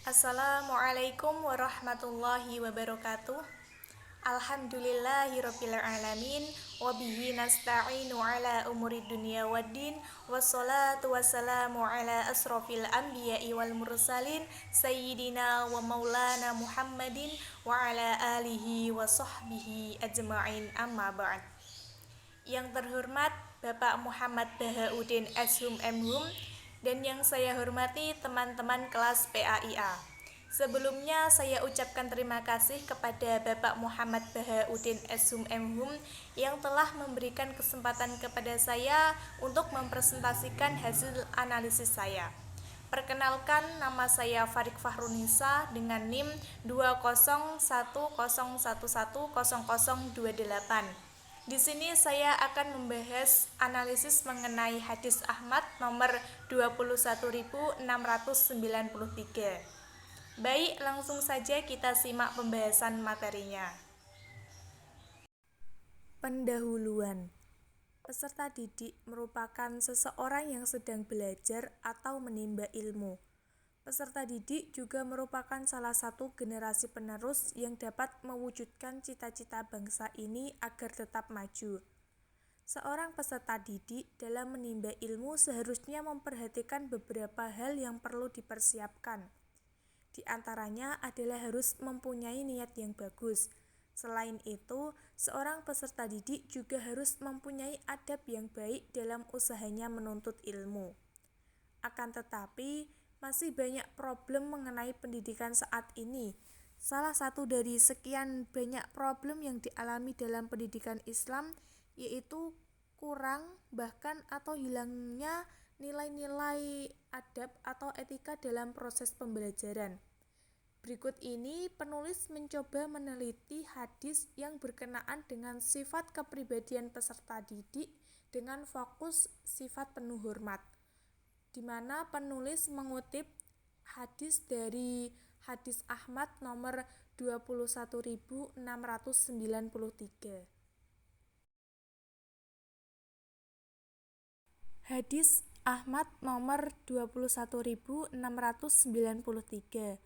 Assalamualaikum warahmatullahi wabarakatuh. Alhamdulillahirabbil alamin wa bihi nasta'inu ala umuri dunya waddin wassalatu wassalamu ala asrofil anbiya'i wal mursalin sayyidina wa maulana Muhammadin wa ala alihi wa sahbihi ajma'in amma ba'd. Yang terhormat Bapak Muhammad Bahaudin Ashum MHum dan yang saya hormati teman-teman kelas PAIA. Sebelumnya saya ucapkan terima kasih kepada Bapak Muhammad Bahaudin Ashum MHum yang telah memberikan kesempatan kepada saya untuk mempresentasikan hasil analisis saya. Perkenalkan, nama saya Farik Fahrunisa dengan NIM 20110110028. Di sini saya akan membahas analisis mengenai hadis Ahmad nomor 21693. Baik, langsung saja kita simak pembahasan materinya. Pendahuluan. Peserta didik merupakan seseorang yang sedang belajar atau menimba ilmu. Peserta didik juga merupakan salah satu generasi penerus yang dapat mewujudkan cita-cita bangsa ini agar tetap maju. Seorang peserta didik dalam menimba ilmu seharusnya memperhatikan beberapa hal yang perlu dipersiapkan. Di antaranya adalah harus mempunyai niat yang bagus. Selain itu, seorang peserta didik juga harus mempunyai adab yang baik dalam usahanya menuntut ilmu. Akan tetapi, masih banyak problem mengenai pendidikan saat ini. Salah satu dari sekian banyak problem yang dialami dalam pendidikan Islam yaitu kurang bahkan atau hilangnya nilai-nilai adab atau etika dalam proses pembelajaran. Berikut ini penulis mencoba meneliti hadis yang berkenaan dengan sifat kepribadian peserta didik dengan fokus sifat penuh hormat, di mana penulis mengutip hadis dari hadis Ahmad nomor 21693. Hadis Ahmad nomor 21693.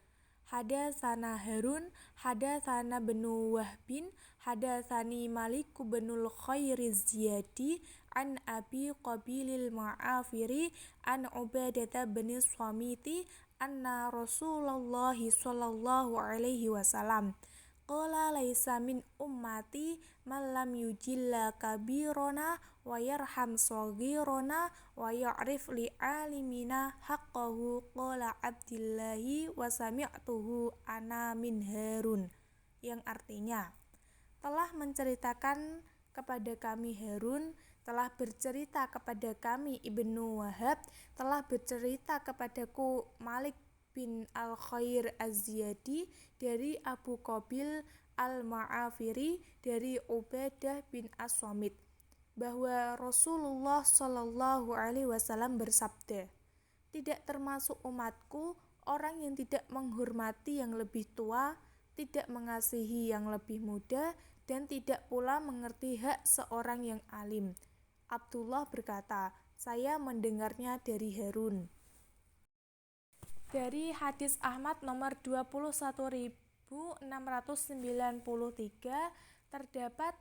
Hadatsana Harun, hadatsana benu Wahbin, hadatsani Malik binul Khairiziyadi an Abi Qabilil Ma'afiri an Ubadah bin Samiti anna Rasulullah sallallahu alaihi wasallam qala laisa min ummati man lam yujilla kabirona wa yarham saghirona wa ya'rif li alimina haqqahu qala Abdillahi wa sami'tuhu ana min Harun, yang artinya telah menceritakan kepada kami Harun, telah bercerita kepada kami Ibnu Wahab, telah bercerita kepadaku Malik bin Al-Khair Az-Ziyadi dari Abu Qabil Al-Ma'afiri dari Ubadah bin As-Samit, bahwa Rasulullah Shallallahu Alaihi Wasallam bersabda, tidak termasuk umatku orang yang tidak menghormati yang lebih tua, tidak mengasihi yang lebih muda, dan tidak pula mengerti hak seorang yang alim. Abdullah berkata, saya mendengarnya dari Harun. Dari hadis Ahmad nomor 21693 terdapat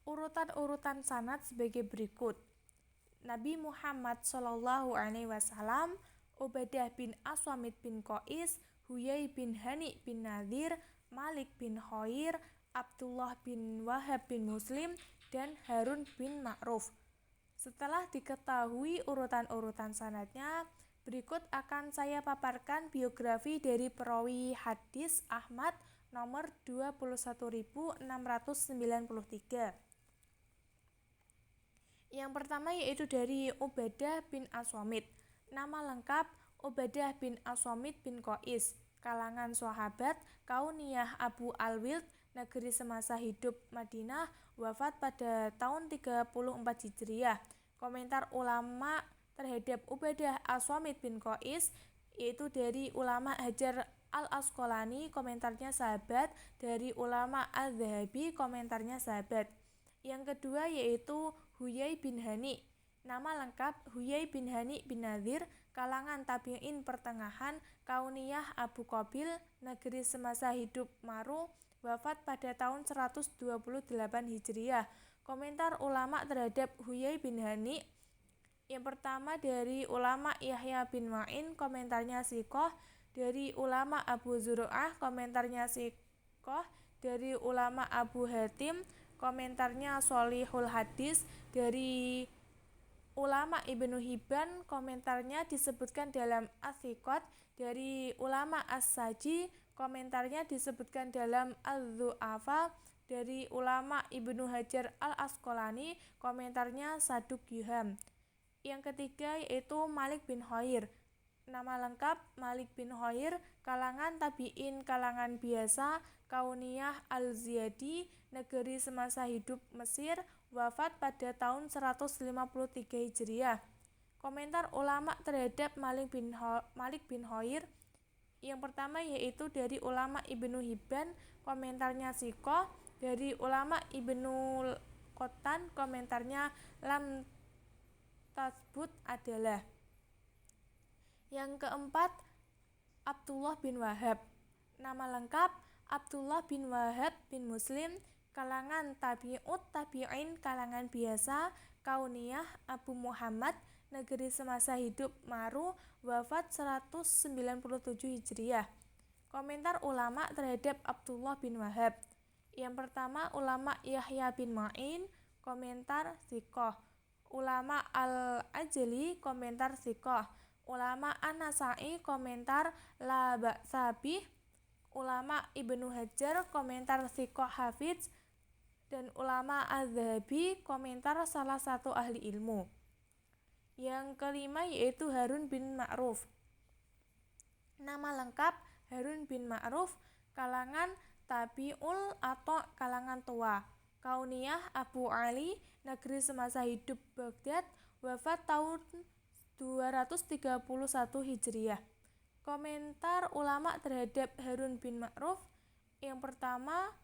urutan-urutan sanad sebagai berikut. Nabi Muhammad Shallallahu Alaihi Wasallam, Ubadah bin As-Samit bin Qais, Huyai bin Hani bin Nadir, Malik bin Khair, Abdullah bin Wahab bin Muslim, dan Harun bin Ma'ruf. Setelah diketahui urutan-urutan sanadnya, berikut akan saya paparkan biografi dari perawi hadis Ahmad nomor 21693. Yang pertama yaitu dari Ubadah bin As-Samit. Nama lengkap Ubadah bin As-Samit bin Qais, kalangan sahabat, kauniyah Abu Al-Wild, negeri semasa hidup Madinah, wafat pada tahun 34 Hijriah. Komentar ulama terhadap Ubadah As-Samit bin Qais yaitu dari ulama Hajar Al-Asqalani, komentarnya sahabat, dari ulama Al-Zahabi, komentarnya sahabat. Yang kedua yaitu Huyai bin Hani. Nama lengkap Huyai bin Hani bin Nadir, kalangan tabi'in pertengahan, kauniyah Abu Qabil, negeri semasa hidup Maru, wafat pada tahun 128 Hijriah. Komentar ulama terhadap Huyai bin Hani. Yang pertama dari ulama Yahya bin Ma'in, komentarnya Sikoh. Dari ulama Abu Zur'ah, komentarnya Sikoh. Dari ulama Abu Hatim, komentarnya Sholihul Hadis. Dari ulama Ibnu Hibban, komentarnya disebutkan dalam As-Siqat. Dari ulama As-Saji, komentarnya disebutkan dalam Az-Zu'afa. Dari ulama Ibnu Hajar Al-Asqalani, komentarnya Saduk Yuham. Yang ketiga yaitu Malik bin Khair. Nama lengkap Malik bin Khair, kalangan tabi'in kalangan biasa, kauniyah Al-Ziyadi, negeri semasa hidup Mesir, wafat pada tahun 153 Hijriah. Komentar ulama terhadap Malik bin Khair. Yang pertama yaitu dari ulama Ibnu Hibban, komentarnya Sikoh. Dari ulama Ibnu Qottan, komentarnya lam tasbut adalah. Yang keempat, Abdullah bin Wahab. Nama lengkap Abdullah bin Wahab bin Muslim, kalangan tabi'ut tabi'in kalangan biasa, kauniyah Abu Muhammad, negeri semasa hidup Maru, wafat 197 Hijriah. Komentar ulama terhadap Abdullah bin Wahab. Yang pertama ulama Yahya bin Ma'in, komentar Sikoh. Ulama Al-Ajli, komentar Sikoh. Ulama An-Nasai, komentar La Ba'sabih. Ulama Ibnu Hajar, komentar Sikoh Hafidz. Dan ulama Az-Zahabi, komentar salah satu ahli ilmu. Yang kelima yaitu Harun bin Ma'ruf. Nama lengkap Harun bin Ma'ruf, kalangan tabi'ul atau kalangan tua, kauniyah Abu Ali, negeri semasa hidup Baghdad, wafat tahun 231 Hijriah. Komentar ulama terhadap Harun bin Ma'ruf. Yang pertama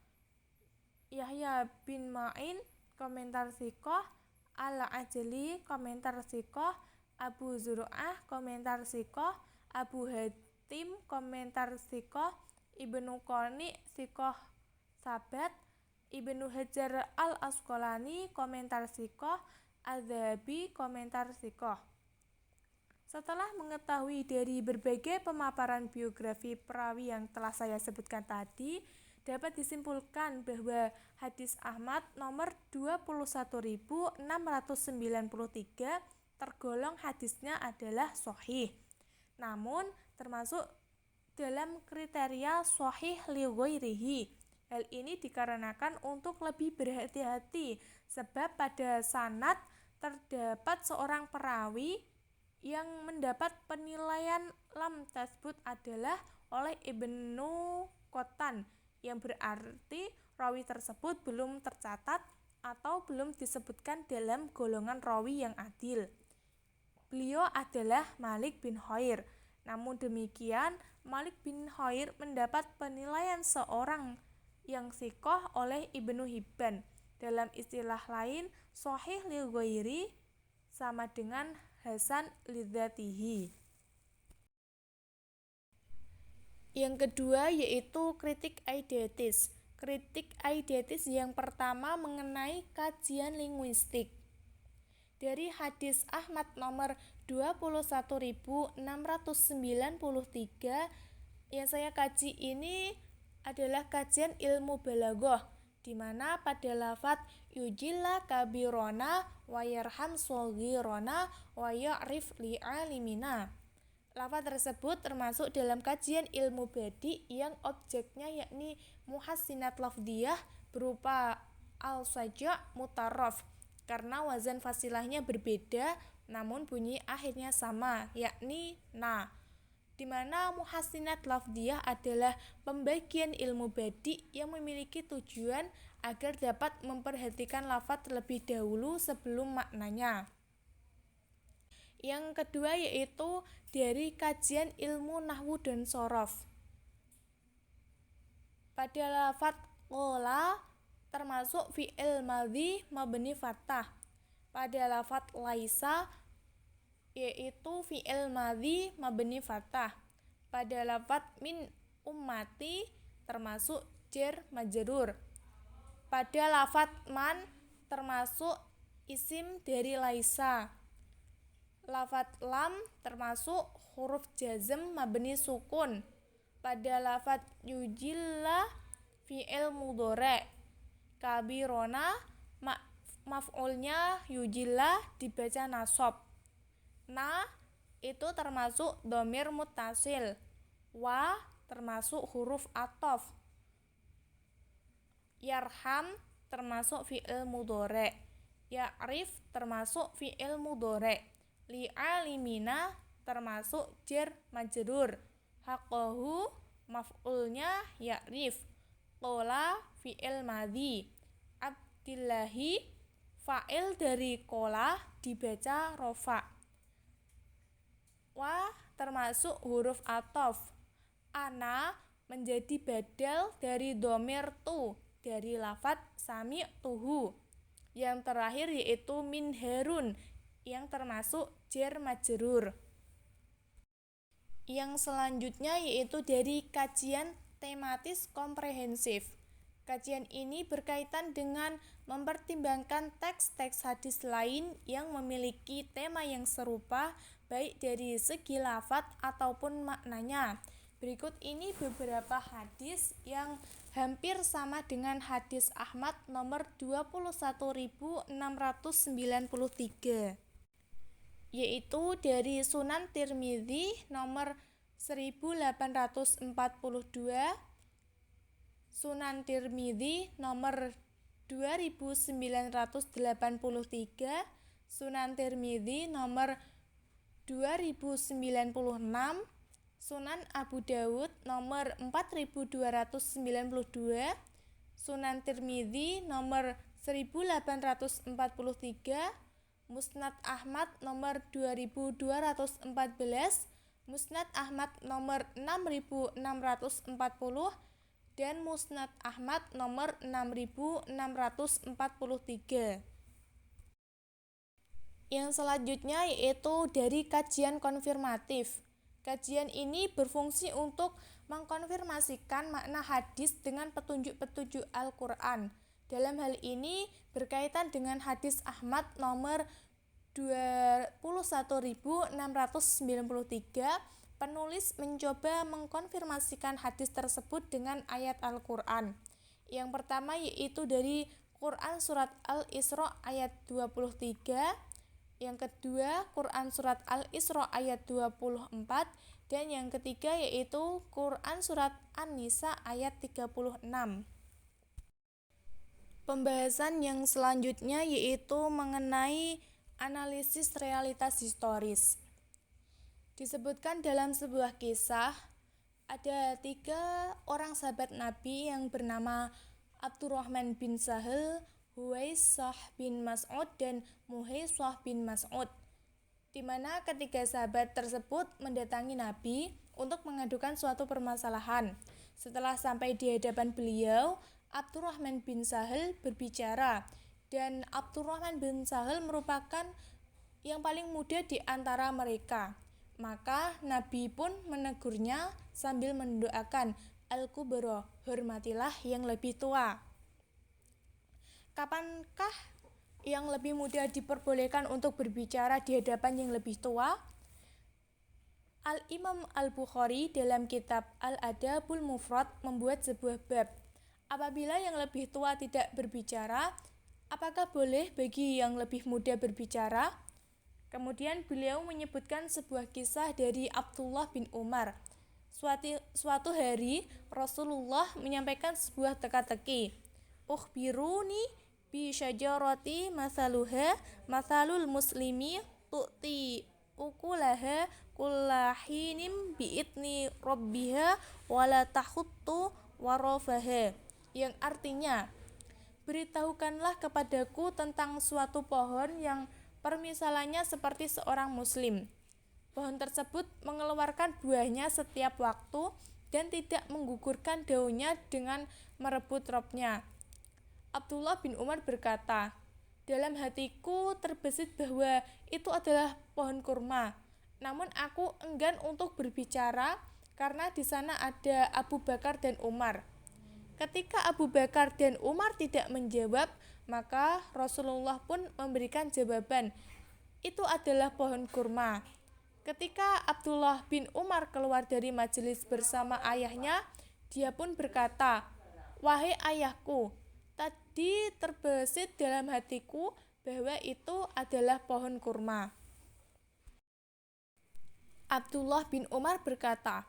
Yahya bin Ma'in, komentar Sikoh. Al-Ajli, komentar Sikoh. Abu Zur'ah, komentar Sikoh. Abu Hatim, komentar Sikoh. Ibnu Qani, Sikoh Sabat. Ibnu Hajar Al-Asqalani, komentar Sikoh. Az-Zahabi, komentar Sikoh. Setelah mengetahui dari berbagai pemaparan biografi perawi yang telah saya sebutkan tadi, dapat disimpulkan bahwa hadis Ahmad nomor 21.693 tergolong hadisnya adalah sahih. Namun termasuk dalam kriteria sahih li ghairihi. Hal ini dikarenakan untuk lebih berhati-hati sebab pada sanad terdapat seorang perawi yang mendapat penilaian lam tasbut adalah oleh Ibnu Qottan, yang berarti rawi tersebut belum tercatat atau belum disebutkan dalam golongan rawi yang adil. Beliau adalah Malik bin Khair. Namun demikian, Malik bin Khair mendapat penilaian seorang yang sikoh oleh Ibnu Hibban. Dalam istilah lain, sahih li ghairi sama dengan hasan li dzatihi. Yang kedua yaitu kritik eidetis. Kritik eidetis yang pertama mengenai kajian linguistik. Dari hadis Ahmad nomor 21.693 yang saya kaji ini adalah kajian ilmu balaghah, di mana pada lafadz yujilla kabirona wa yarham shaghirona wa ya'rif li'alimina. Lafadz tersebut termasuk dalam kajian ilmu badi yang objeknya yakni muhassinat lafdhiyah berupa al-saja' mutarraf, karena wazan fasilahnya berbeda namun bunyi akhirnya sama, yakni na. Di mana muhassinat lafdhiyah adalah pembagian ilmu badi yang memiliki tujuan agar dapat memperhatikan lafadz terlebih dahulu sebelum maknanya. Yang kedua yaitu dari kajian ilmu nahwu dan shorof. Pada lafadz qola termasuk fi'il madhi mabni fathah. pada lafadz laisa yaitu fi'il madhi mabni fathah. Pada lafadz min ummati termasuk jar majrur. Pada lafadz man termasuk isim dari laisa. Lafadz lam termasuk huruf jazm mabni sukun. Pada lafadz yujillah fi'il mudhari'. Kabirona maf'ulnya yujillah dibaca nasab. Na itu termasuk dhamir muttasil. Wa termasuk huruf athof. Yarham termasuk fi'il mudhari'. Ya'rif termasuk fi'il mudhari'. Li'alimina termasuk jar majrur. Haqqahu maf'ulnya ya'rif. Qola fi'il madhi. Abdillahi fa'il dari qola dibaca rofa. Wa termasuk huruf athof. Ana menjadi badal dari dhamir tu dari lafadz sami'tuhu. Yang terakhir yaitu min Harun yang termasuk jar majrur. Yang selanjutnya yaitu dari kajian tematis komprehensif. Kajian ini berkaitan dengan mempertimbangkan teks-teks hadis lain yang memiliki tema yang serupa baik dari segi lafadz ataupun maknanya. Berikut ini beberapa hadis yang hampir sama dengan hadis Ahmad nomor 21.693, yaitu dari Sunan Tirmidzi nomor 1842, Sunan Tirmidzi nomor 2983, Sunan Tirmidzi nomor 2096, Sunan Abu Dawud nomor 4292, Sunan Tirmidzi nomor 1843, Musnad Ahmad nomor 2214, Musnad Ahmad nomor 6640, dan Musnad Ahmad nomor 6643. Yang selanjutnya yaitu dari kajian konfirmatif. Kajian ini berfungsi untuk mengkonfirmasikan makna hadis dengan petunjuk-petunjuk Al-Quran. Dalam hal ini berkaitan dengan hadis Ahmad nomor 21.693, penulis mencoba mengkonfirmasikan hadis tersebut dengan ayat Al-Quran. Yang pertama yaitu dari Quran Surat Al-Isra ayat 23, yang kedua Quran Surat Al-Isra ayat 24, dan yang ketiga yaitu Quran Surat An-Nisa ayat 36. Pembahasan yang selanjutnya yaitu mengenai analisis realitas historis. Disebutkan dalam sebuah kisah, ada 3 orang sahabat Nabi yang bernama Abdurrahman bin Sahal, Huwaisah bin Mas'ud, dan Muhaisah bin Mas'ud, di mana ketiga sahabat tersebut mendatangi Nabi untuk mengadukan suatu permasalahan. Setelah sampai di hadapan beliau, Abdurrahman bin Sahal berbicara, dan Abdurrahman bin Sahal merupakan yang paling muda di antara mereka. Maka Nabi pun menegurnya sambil mendoakan, Al-Kubra, hormatilah yang lebih tua. Kapankah yang lebih muda diperbolehkan untuk berbicara di hadapan yang lebih tua? Al-Imam Al-Bukhari dalam kitab Al-Adabul Mufrad membuat sebuah bab. Apabila yang lebih tua tidak berbicara, apakah boleh bagi yang lebih muda berbicara? Kemudian beliau menyebutkan sebuah kisah dari Abdullah bin Umar. Suatu hari Rasulullah menyampaikan sebuah teka-teki. Ukhbiruni bi syajarati masaluha masalul muslimi tu'ti ukulaha kullahinim bi'idni rabbiha wala tahuttu warafaha, yang artinya, beritahukanlah kepadaku tentang suatu pohon yang permisalannya seperti seorang muslim. Pohon tersebut mengeluarkan buahnya setiap waktu dan tidak menggugurkan daunnya dengan merebut robnya. Abdullah bin Umar berkata, Dalam hatiku terbesit bahwa itu adalah pohon kurma. Namun aku enggan untuk berbicara karena di sana ada Abu Bakar dan Umar. Ketika Abu Bakar dan Umar tidak menjawab, maka Rasulullah pun memberikan jawaban, itu adalah pohon kurma. Ketika Abdullah bin Umar keluar dari majelis bersama ayahnya, dia pun berkata, "Wahai ayahku, tadi terbesit dalam hatiku bahwa itu adalah pohon kurma." Abdullah bin Umar berkata,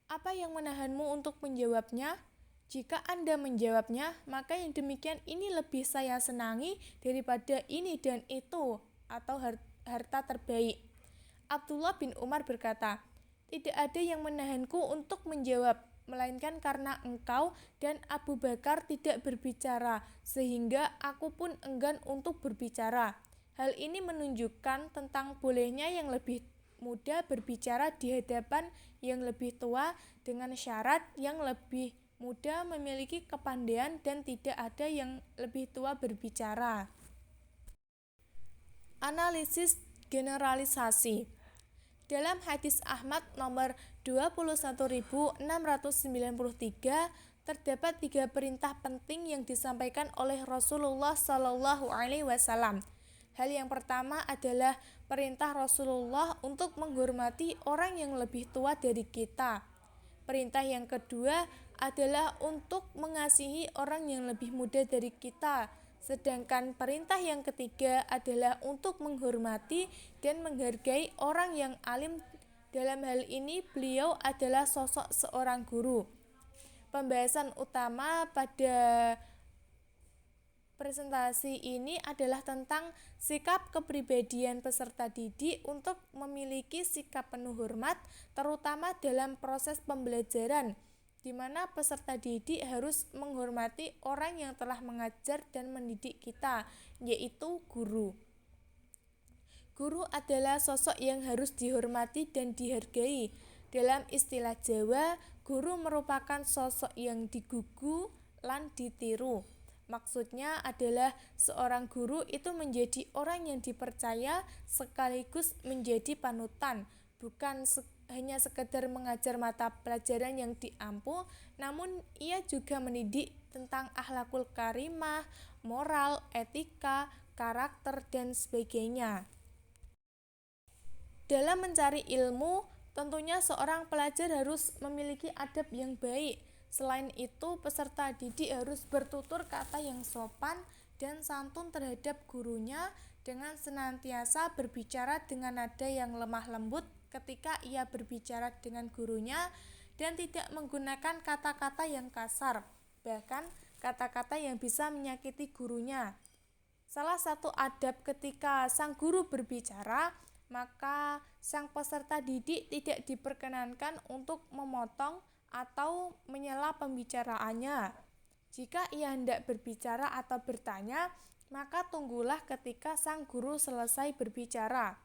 "Apa yang menahanmu untuk menjawabnya? Jika Anda menjawabnya, maka yang demikian ini lebih saya senangi daripada ini dan itu, atau harta terbaik." Abdullah bin Umar berkata, "Tidak ada yang menahanku untuk menjawab, melainkan karena engkau dan Abu Bakar tidak berbicara, sehingga aku pun enggan untuk berbicara." Hal ini menunjukkan tentang bolehnya yang lebih muda berbicara di hadapan yang lebih tua dengan syarat yang lebih muda memiliki kepandaian dan tidak ada yang lebih tua berbicara. Analisis generalisasi. Dalam hadis Ahmad nomor 21.693 terdapat 3 perintah penting yang disampaikan oleh Rasulullah Shallallahu Alaihi Wasallam. Hal yang pertama adalah perintah Rasulullah untuk menghormati orang yang lebih tua dari kita. Perintah yang kedua adalah untuk mengasihi orang yang lebih muda dari kita. Sedangkan perintah yang ketiga adalah untuk menghormati dan menghargai orang yang alim. Dalam hal ini beliau adalah sosok seorang guru. Pembahasan utama pada presentasi ini adalah tentang sikap kepribadian peserta didik untuk memiliki sikap penuh hormat, terutama dalam proses pembelajaran, di mana peserta didik harus menghormati orang yang telah mengajar dan mendidik kita, yaitu guru. Guru adalah sosok yang harus dihormati dan dihargai. Dalam istilah Jawa, guru merupakan sosok yang digugu lan ditiru. Maksudnya adalah seorang guru itu menjadi orang yang dipercaya sekaligus menjadi panutan, bukan hanya sekedar mengajar mata pelajaran yang diampu, namun ia juga mendidik tentang akhlakul karimah, moral, etika, karakter, dan sebagainya. Dalam mencari ilmu, tentunya seorang pelajar harus memiliki adab yang baik. Selain itu, peserta didik harus bertutur kata yang sopan dan santun terhadap gurunya dengan senantiasa berbicara dengan nada yang lemah lembut ketika ia berbicara dengan gurunya dan tidak menggunakan kata-kata yang kasar, bahkan kata-kata yang bisa menyakiti gurunya. Salah satu adab ketika sang guru berbicara, maka sang peserta didik tidak diperkenankan untuk memotong atau menyela pembicaraannya. Jika ia hendak berbicara atau bertanya, maka tunggulah ketika sang guru selesai berbicara.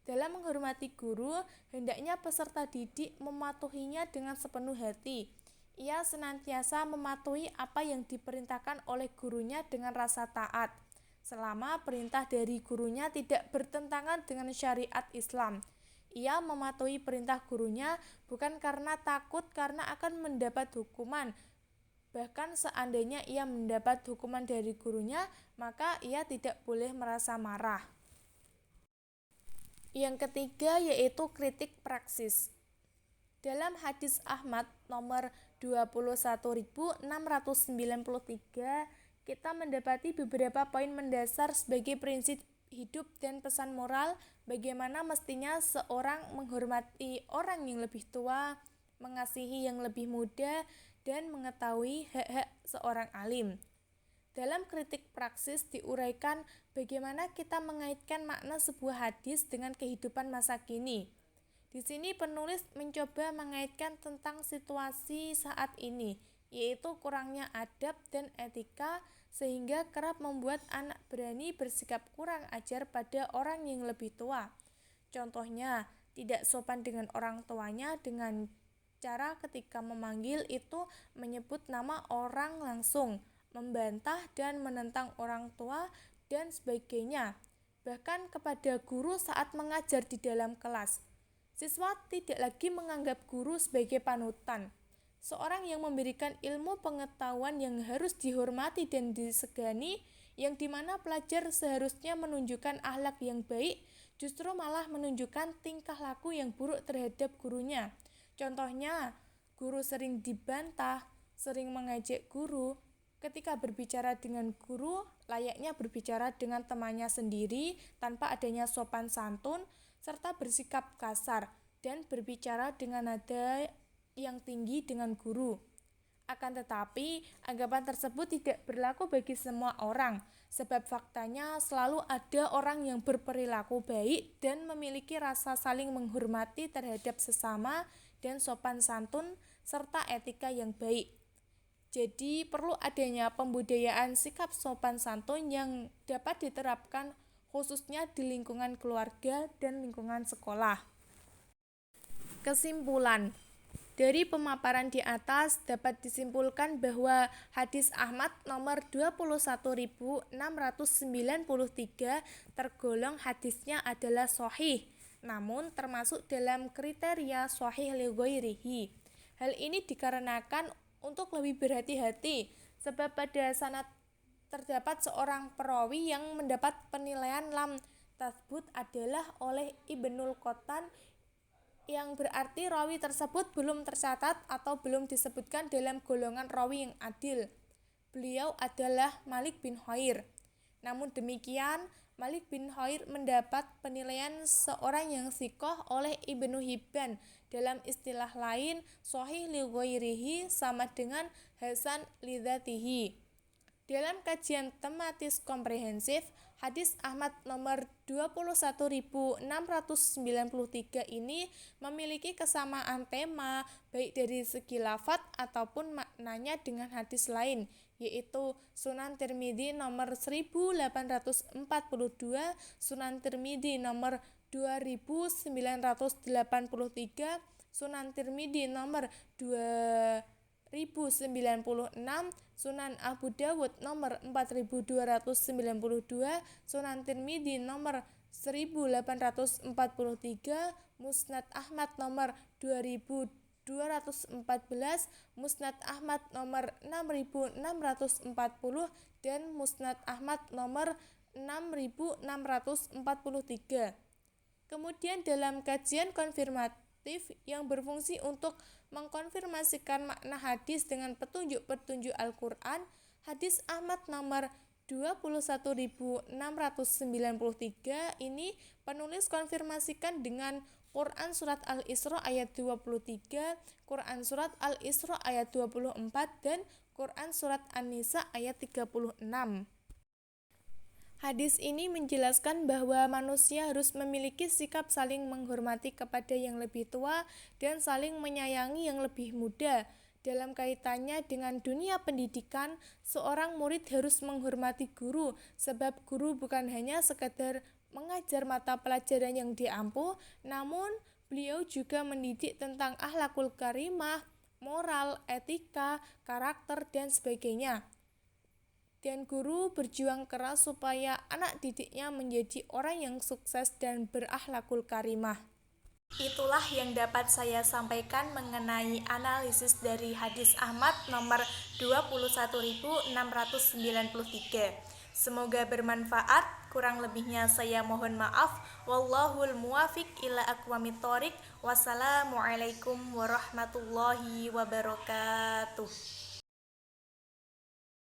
Dalam menghormati guru, hendaknya peserta didik mematuhinya dengan sepenuh hati. Ia senantiasa mematuhi apa yang diperintahkan oleh gurunya dengan rasa taat, selama perintah dari gurunya tidak bertentangan dengan syariat Islam. Ia mematuhi perintah gurunya bukan karena takut karena akan mendapat hukuman. Bahkan seandainya ia mendapat hukuman dari gurunya, maka ia tidak boleh merasa marah. Yang ketiga yaitu kritik praksis. Dalam hadis Ahmad nomor 21.693, kita mendapati beberapa poin mendasar sebagai prinsip hidup dan pesan moral bagaimana mestinya seorang menghormati orang yang lebih tua, mengasihi yang lebih muda, dan mengetahui hak-hak seorang alim. Dalam kritik praksis diuraikan bagaimana kita mengaitkan makna sebuah hadis dengan kehidupan masa kini. Di sini penulis mencoba mengaitkan tentang situasi saat ini, yaitu kurangnya adab dan etika sehingga kerap membuat anak berani bersikap kurang ajar pada orang yang lebih tua. Contohnya, tidak sopan dengan orang tuanya dengan cara ketika memanggil itu menyebut nama orang langsung, membantah dan menentang orang tua, dan sebagainya. Bahkan kepada guru saat mengajar di dalam kelas. Siswa tidak lagi menganggap guru sebagai panutan. Seorang yang memberikan ilmu pengetahuan yang harus dihormati dan disegani, yang dimana pelajar seharusnya menunjukkan akhlak yang baik, justru malah menunjukkan tingkah laku yang buruk terhadap gurunya. Contohnya, guru sering dibantah, sering mengejek guru. Ketika berbicara dengan guru, layaknya berbicara dengan temannya sendiri tanpa adanya sopan santun, serta bersikap kasar dan berbicara dengan nada yang tinggi dengan guru. Akan tetapi, anggapan tersebut tidak berlaku bagi semua orang, sebab faktanya selalu ada orang yang berperilaku baik dan memiliki rasa saling menghormati terhadap sesama dan sopan santun serta etika yang baik. Jadi perlu adanya pembudayaan sikap sopan santun yang dapat diterapkan khususnya di lingkungan keluarga dan lingkungan sekolah. Kesimpulan, dari pemaparan di atas dapat disimpulkan bahwa hadis Ahmad nomor 21.693 tergolong hadisnya adalah sahih, namun termasuk dalam kriteria sahih li ghairihi. Hal ini dikarenakan untuk lebih berhati-hati, sebab pada sanad terdapat seorang perawi yang mendapat penilaian lam tathbut adalah oleh Ibnul Qattan, yang berarti rawi tersebut belum tercatat atau belum disebutkan dalam golongan rawi yang adil. Beliau adalah Malik bin Khuwair. Namun demikian, Malik bin Khuwair mendapat penilaian seorang yang thiqah oleh Ibnu Hibban. Dalam istilah lain, sahih li ghairihi sama dengan hasan li dzatihi. Dalam kajian tematis komprehensif, hadis Ahmad nomor 21.693 ini memiliki kesamaan tema baik dari segi lafadz ataupun maknanya dengan hadis lain, yaitu Sunan Tirmidzi nomor 1842, Sunan Tirmidzi nomor 2983, Sunan Tirmidzi nomor 2096, Sunan Abu Dawud nomor 4292, Sunan Tirmidzi nomor 1843, Musnad Ahmad nomor 2214, Musnad Ahmad nomor 6640, dan Musnad Ahmad nomor 6643. Kemudian dalam kajian konfirmatif yang berfungsi untuk mengkonfirmasikan makna hadis dengan petunjuk-petunjuk Al-Quran, hadis Ahmad nomor 21.693 ini penulis konfirmasikan dengan Quran Surat Al-Isra ayat 23, Quran Surat Al-Isra ayat 24, dan Quran Surat An-Nisa ayat 36. Hadis ini menjelaskan bahwa manusia harus memiliki sikap saling menghormati kepada yang lebih tua dan saling menyayangi yang lebih muda. Dalam kaitannya dengan dunia pendidikan, seorang murid harus menghormati guru, sebab guru bukan hanya sekadar mengajar mata pelajaran yang diampu, namun beliau juga mendidik tentang akhlakul karimah, moral, etika, karakter, dan sebagainya. Dan guru berjuang keras supaya anak didiknya menjadi orang yang sukses dan berakhlakul karimah. Itulah yang dapat saya sampaikan mengenai analisis dari hadis Ahmad nomor 21.693. Semoga bermanfaat, kurang lebihnya saya mohon maaf. Wallahul muwafiq ila aqwamit thoriq. Wassalamualaikum warahmatullahi wabarakatuh.